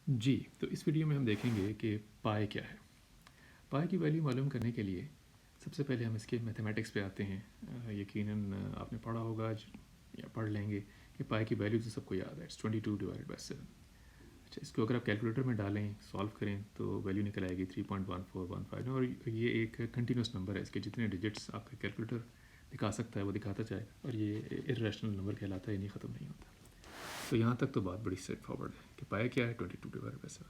जी, तो इस वीडियो में हम देखेंगे कि पाई क्या है। पाई की वैल्यू मालूम करने के लिए सबसे पहले हम इसके मैथमेटिक्स पे आते हैं। यकीनन आपने पढ़ा होगा या पढ़ लेंगे कि पाई की वैल्यू तो सबको याद है, इट्स 22/7। अच्छा, इसको अगर आप कैलकुलेटर में डालें, सॉल्व करें तो वैल्यू निकल आएगी 3.1415 और ये एक कंटिन्यूस नंबर है। इसके जितने डिजिट्स आपका कैलकुलेटर दिखा सकता है वो दिखाता जाएगा और ये इरेशनल नंबर कहलाता है, ये नहीं ख़त्म नहीं होता। तो यहाँ तक तो बात बड़ी स्ट्रेट फॉरवर्ड है कि पाया क्या है 22/7।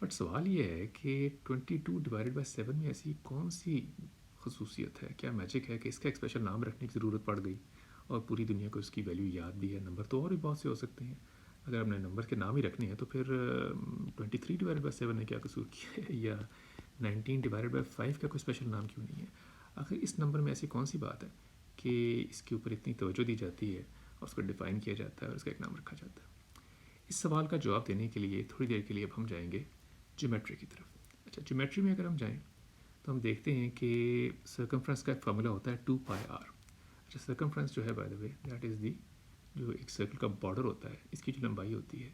बट सवाल ये है कि 22/7 में ऐसी कौन सी खसूसियत है, क्या मैजिक है कि इसका एक स्पेशल नाम रखने की ज़रूरत पड़ गई और पूरी दुनिया को इसकी वैल्यू याद भी है। नंबर तो और भी बहुत से हो सकते हैं, अगर हमने नंबर के नाम ही रखने हैं तो फिर 23/7 ने क्या कसूर किया है, या 19/5 का कोई स्पेशल नाम क्यों नहीं है। आखिर इस नंबर में ऐसी कौन सी बात है कि इसके ऊपर इतनी तवज्जो दी जाती है और उसको डिफ़ाइन किया जाता है और उसका एक नाम रखा जाता है। इस सवाल का जवाब देने के लिए थोड़ी देर के लिए अब हम जाएंगे ज्योमेट्री की तरफ। अच्छा, ज्योमेट्री में अगर हम जाएं तो हम देखते हैं कि सर्कमफ्रेंस का एक फार्मूला होता है 2πr। अच्छा, सर्कमफ्रेंस जो है by the way that is the, जो एक सर्कल का बॉर्डर होता है, इसकी जो लंबाई होती है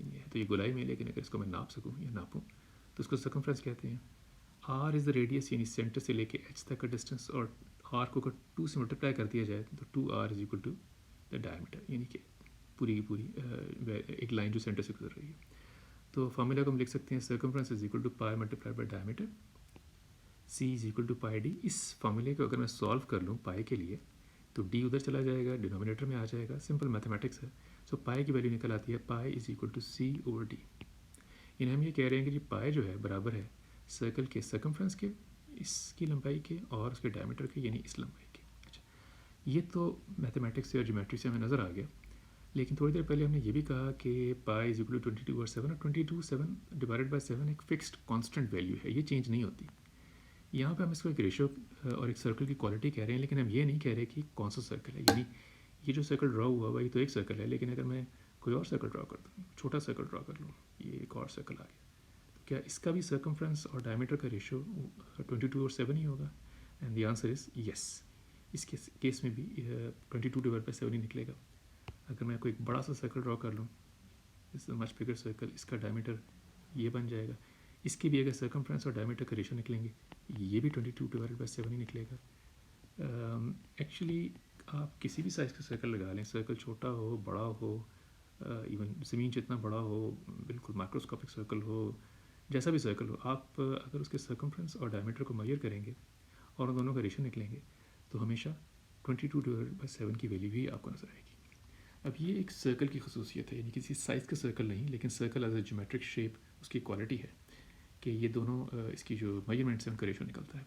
ये है, तो ये गोलाई में, लेकिन अगर इसको मैं नाप सकूँ या नापूँ तो इसको सर्कमफ्रेंस कहते हैं। आर इज़ द रेडियस, यानी सेंटर से लेके एच तक का डिस्टेंस, और आर को अगर 2 से मल्टीप्लाई कर दिया जाए तो 2r is equal to the diameter, यानी कि पूरी की पूरी एक लाइन जो सेंटर से गुजर रही है। तो फार्मूला को हम लिख सकते हैं circumference is equal to pi multiply by diameter, C is equal to pi D. इस फार्मूले को अगर मैं सॉल्व कर लूँ पाई के लिए तो डी उधर चला जाएगा, डिनोमिनेटर में आ जाएगा, सिंपल मैथमेटिक्स है। सो पाई की वैल्यू निकल आती है pi is equal to C over D. यानी हम ये कह रहे हैं कि जो पाई जो है बराबर है सर्कल के सर्कमफ्रेंस के, इसकी लंबाई के, और उसके डायमीटर के, यानी इस लंबाई के। अच्छा, ये तो मैथमेटिक्स से और ज्योमेट्री से हमें नज़र आ गया। लेकिन थोड़ी देर पहले हमने ये भी कहा कि पाई इज इक्वल टू 22/7 और 22/7 एक फिक्स्ड कांस्टेंट वैल्यू है, ये चेंज नहीं होती। यहाँ पे हम इसको एक रेशो और एक सर्कल की क्वालिटी कह रहे हैं, लेकिन हम ये नहीं कह रहे कि कौन सा सर्कल है। यानी ये जो सर्कल ड्रॉ हुआ हुआ ये तो एक सर्कल है, लेकिन अगर मैं कोई और सर्कल ड्रॉ कर दूँ, छोटा सर्कल ड्रॉ कर लूँ, ये एक और सर्कल आ गया, तो क्या इसका भी सर्कमफ्रेंस और डायमीटर का रेशो 22/7 ही होगा? And the answer is yes. इस केस में भी 22/7 ही निकलेगा। अगर मैं कोई बड़ा सा सर्कल ड्रॉ कर लूँ, इस मच बिगर सर्कल, इसका डायमीटर ये बन जाएगा, इसके भी अगर सर्कमफ्रेंस और डायमीटर का रेशो निकलेंगे ये भी 22/7 ही निकलेगा। एक्चुअली आप किसी भी साइज़ का सर्कल लगा लें, सर्कल छोटा हो, बड़ा हो, इवन ज़मीन जितना बड़ा हो, बिल्कुल माइक्रोस्कोपिक सर्कल हो, जैसा भी सर्कल हो, आप अगर उसके सर्कमफ्रेंस और डायमीटर को मेजर करेंगे और उन दोनों का रेशो निकलेंगे तो हमेशा 22/7 की वैल्यू ही आपको नजर आएगी। अब ये एक सर्कल की खसूसियत है, यानी किसी साइज़ का सर्कल नहीं, लेकिन circle as a geometric shape उसकी क्वालिटी है कि ये दोनों इसकी जो मेजरमेंट्स हैं उनका रेशो निकलता है।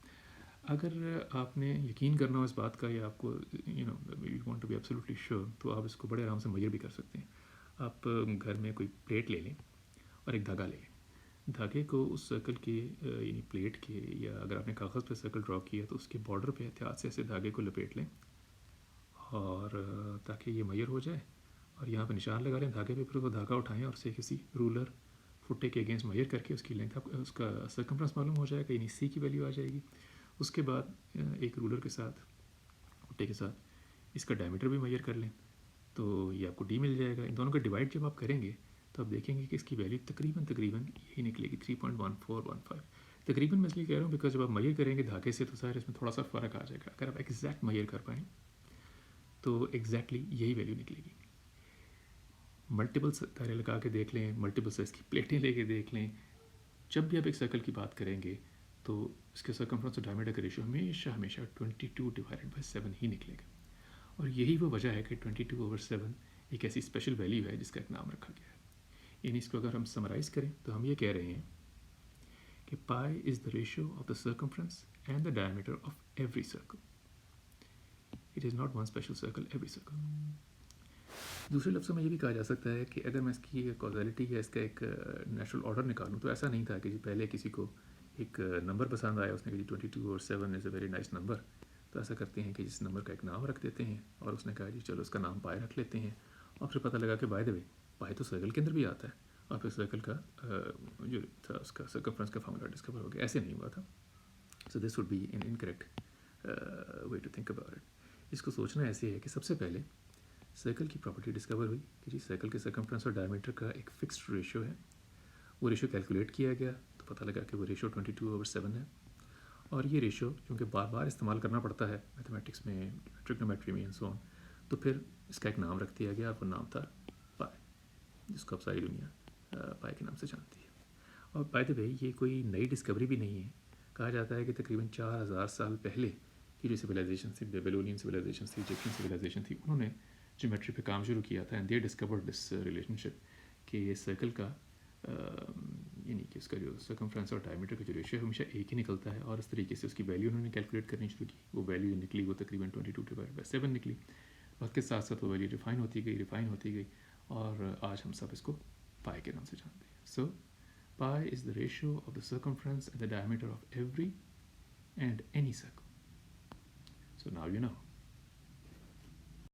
अगर आपने यकीन करना हो इस बात का, या आपको you want to be absolutely sure, तो आप इसको बड़े आराम से मेजर भी कर सकते हैं। आप घर में कोई प्लेट ले लें और एक धागा ले लें। धागे को उस सर्कल के यानी प्लेट के, या अगर आपने कागज़ पे सर्कल ड्रॉ किया तो उसके बॉर्डर पे एहतियात से ऐसे धागे को लपेट लें, और ताकि ये मेजर हो जाए, और यहाँ पे निशान लगा लें धागे पे, फिर वो धागा उठाएं और उसे किसी रूलर फुट्टे के अगेंस्ट मेजर करके उसकी लेंथ, आप उसका सर्कमफ्रेंस मालूम हो जाएगा, यानी सी की वैल्यू आ जाएगी। उसके बाद एक रूलर के साथ, फुट्टे के साथ इसका डायमीटर भी मेजर कर लें तो ये आपको डी मिल जाएगा। इन दोनों का डिवाइड जब आप करेंगे तो आप देखेंगे कि इसकी वैल्यू तकरीबन तकरीबन यही निकलेगी, 3.1415। तकरीबन मैं इसलिए कह रहा हूँ बिकॉज जब आप मेजर करेंगे धागे से तो सारे इसमें थोड़ा सा फ़र्क आ जाएगा। अगर आप एग्जैक्ट मेजर कर पाएँ तो एग्जैक्टली यही वैल्यू निकलेगी। मल्टीपल तारे लगा के देख लें, मल्टीपल साइज़ की प्लेटें लेके देख लें, जब भी आप एक सर्कल की बात करेंगे तो इसके सर्कमफ्रेंस और डायमीटर का रेशियो हमेशा हमेशा 22/7 ही निकलेगा। और यही वो वजह है कि 22/7 एक ऐसी स्पेशल वैल्यू है जिसका एक नाम रखा गया है। यानी इसको अगर हम समराइज़ करें तो हम ये कह रहे हैं कि pi is the ratio of the circumference and the diameter of every circle. It is not one special circle, every circle. दूसरे लफ्ज़ों में ये भी कहा जा सकता है कि अगर मैं इसकी कॉजलिटी या इसका एक नेचुरल ऑर्डर निकालूँ तो ऐसा नहीं था कि जी पहले किसी को एक नंबर पसंद आया, उसने कहा 22/7 is a very nice number, तो ऐसा करते हैं कि जिस नंबर का एक नाम रख देते हैं, और उसने कहा जी चलो उसका नाम पाई रख लेते हैं, और फिर पता लगा कि बाय द वे पाई तो सर्कल के अंदर भी आता है, और फिर सर्कल का जो था उसका सर्कमफ्रेंस का फार्मूला डिस्कवर हो गया। ऐसे नहीं हुआ था। So this would be an incorrect way to think about it. इसको सोचना ऐसे है कि सबसे पहले सर्कल की प्रॉपर्टी डिस्कवर हुई कि जी सर्कल के सर्कमफ्रेंस और डायमीटर का एक फिक्स्ड रेशियो है, वो रेशो कैलकुलेट किया गया तो पता लगा कि वो रेशो 22/7 है। और ये रेशो क्योंकि बार बार इस्तेमाल करना पड़ता है मैथमेटिक्स में, ट्रिग्नोमेट्री में एंड सो ऑन, तो फिर इसका एक नाम रख दिया गया, वो नाम था पाई, जिसको अब सारी दुनिया पाई के नाम से जानती है। और बाय द वे ये कोई नई डिस्कवरी भी नहीं है। कहा जाता है कि तकरीबन 4000 साल पहले की जो सिविलाइजेशन थी, बेबीलोनियन सिविलाइजेशन थी, इजिप्शियन सिविलाइजेशन थी, उन्होंने ज्योमेट्री पे काम शुरू किया था and they discovered this relationship कि ये सर्कल का यानी कि उसका जो सर्कमफ्रेंस और डायमीटर का जो रेशियो है हमेशा एक ही निकलता है, और इस तरीके से उसकी वैल्यू उन्होंने कैलकुलेट करनी शुरू की। वो वैल्यू निकली, वो तकरीबन 22/7 निकली। वक्त के साथ साथ वो वैल्यू रिफाइन होती गई, और आज हम सब इसको पाई के नाम से जानते हैं। सो pi is the ratio of the circumference and the diameter of every and any circle. So now you know.